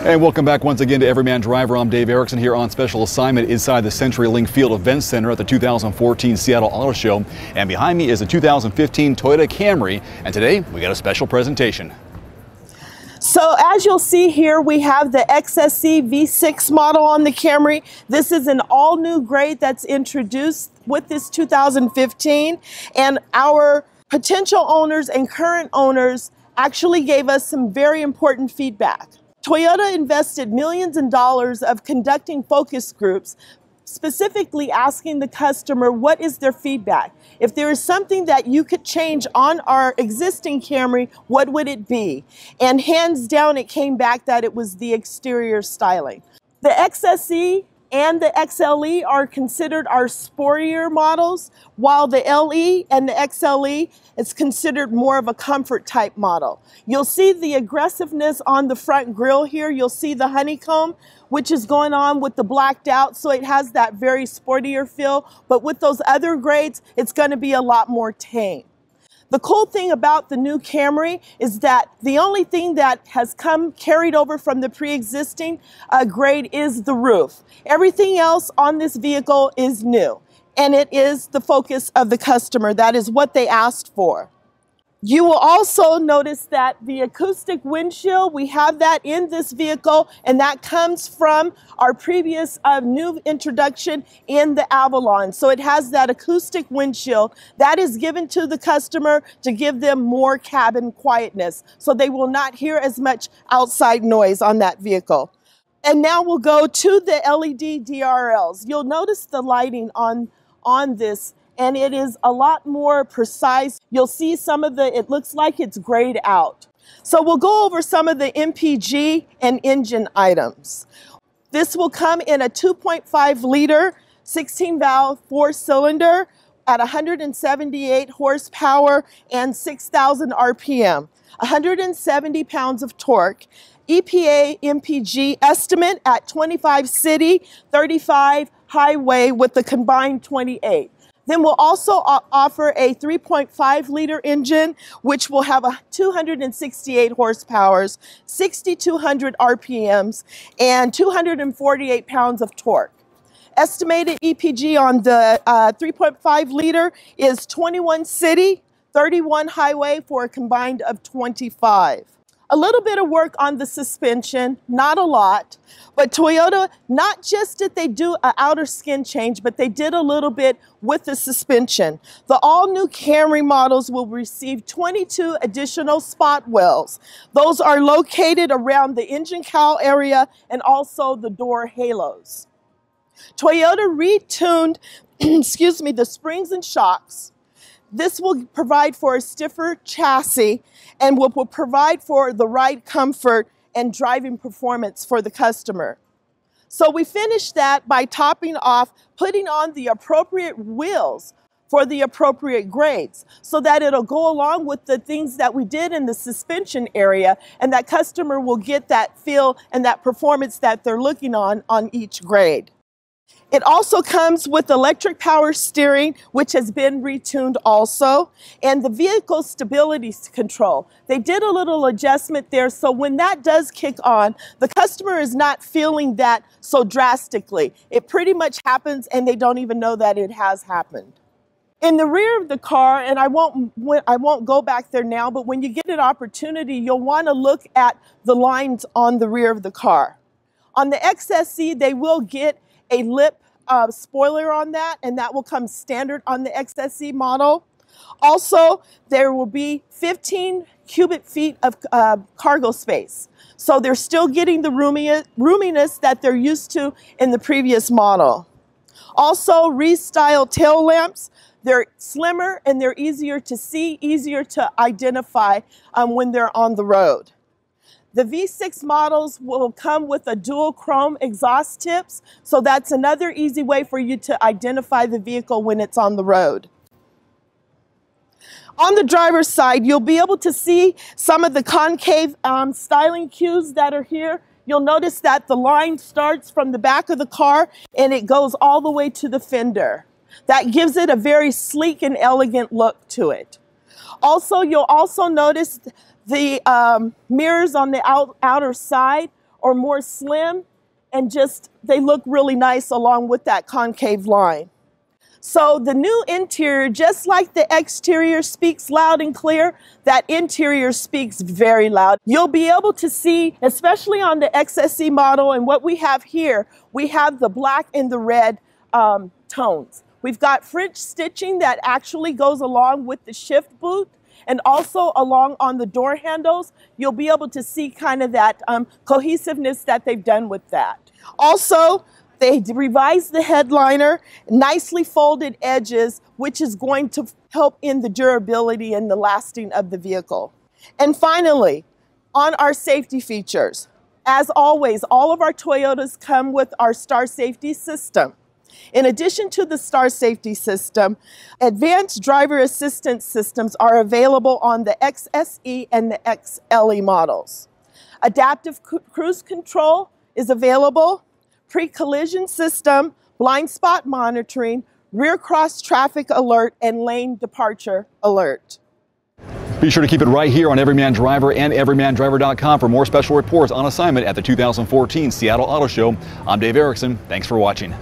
And welcome back once again to Everyman Driver. I'm Dave Erickson here on special assignment inside the CenturyLink Field Events Center at the 2014 Seattle Auto Show. And behind me is a 2015 Toyota Camry. And today we got a special presentation. So as you'll see here, we have the XSE V6 model on the Camry. This is an all-new grade that's introduced with this 2015. And our potential owners and current owners actually gave us some very important feedback. Toyota invested millions in dollars of conducting focus groups, specifically asking the customer what is their feedback. If there is something that you could change on our existing Camry, what would it be? And hands down, it came back that it was the exterior styling. The XSE and the XLE are considered our sportier models, while the LE and the XLE is considered more of a comfort type model. You'll see the aggressiveness on the front grille here. You'll see the honeycomb, which is going on with the blacked out, so it has that very sportier feel. But with those other grades, it's going to be a lot more tame. The cool thing about the new Camry is that the only thing that has carried over from the pre-existing grade is the roof. Everything else on this vehicle is new, and it is the focus of the customer. That is what they asked for. You will also notice that the acoustic windshield, we have that in this vehicle, and that comes from our previous new introduction in the Avalon. So it has that acoustic windshield that is given to the customer to give them more cabin quietness, so they will not hear as much outside noise on that vehicle. And now we'll go to the LED Drls. You'll notice the lighting on this, and it is a lot more precise. You'll see some of it looks like it's grayed out. So we'll go over some of the MPG and engine items. This will come in a 2.5 liter, 16 valve, 4-cylinder at 178 horsepower and 6,000 RPM, 170 pounds of torque. EPA MPG estimate at 25 city, 35 highway with a combined 28. Then we'll also offer a 3.5 liter engine, which will have a 268 horsepower, 6,200 RPMs, and 248 pounds of torque. Estimated EPG on the 3.5 liter is 21 city, 31 highway for a combined of 25. A little bit of work on the suspension, not a lot, but Toyota, not just did they do an outer skin change, but they did a little bit with the suspension. The all-new Camry models will receive 22 additional spot wells. Those are located around the engine cowl area and also the door halos. Toyota retuned, the springs and shocks. This will provide for a stiffer chassis and will provide for the ride comfort and driving performance for the customer. So we finished that by topping off, putting on the appropriate wheels for the appropriate grades so that it'll go along with the things that we did in the suspension area, and that customer will get that feel and that performance that they're looking on each grade. It also comes with electric power steering, which has been retuned also, and the vehicle stability control. They did a little adjustment there, so when that does kick on, the customer is not feeling that so drastically. It pretty much happens, and they don't even know that it has happened. In the rear of the car, and I won't go back there now, but when you get an opportunity, you'll want to look at the lines on the rear of the car. On the XSE, they will get a lip spoiler on that, and that will come standard on the XSE model. Also, there will be 15 cubic feet of cargo space. So they're still getting the roominess that they're used to in the previous model. Also, restyled tail lamps. They're slimmer and they're easier to see, easier to identify when they're on the road. The V6 models will come with a dual chrome exhaust tips, so that's another easy way for you to identify the vehicle when it's on the road. On the driver's side, you'll be able to see some of the concave styling cues that are here. You'll notice that the line starts from the back of the car and it goes all the way to the fender. That gives it a very sleek and elegant look to it. Also, you'll also notice the mirrors on the outer side or more slim, and just they look really nice along with that concave line. So the new interior, just like the exterior speaks loud and clear, that interior speaks very loud. You'll be able to see, especially on the XSE model, and what we have here, we have the black and the red tones. We've got French stitching that actually goes along with the shift boot, and also along on the door handles. You'll be able to see kind of that cohesiveness that they've done with that. Also, they revised the headliner, nicely folded edges, which is going to help in the durability and the lasting of the vehicle. And finally, on our safety features, as always, all of our Toyotas come with our Star Safety System. In addition to the Star Safety System, advanced driver assistance systems are available on the XSE and the XLE models. Adaptive cruise control is available, pre-collision system, blind spot monitoring, rear cross traffic alert, and lane departure alert. Be sure to keep it right here on Everyman Driver and EverymanDriver.com for more special reports on assignment at the 2014 Seattle Auto Show. I'm Dave Erickson. Thanks for watching.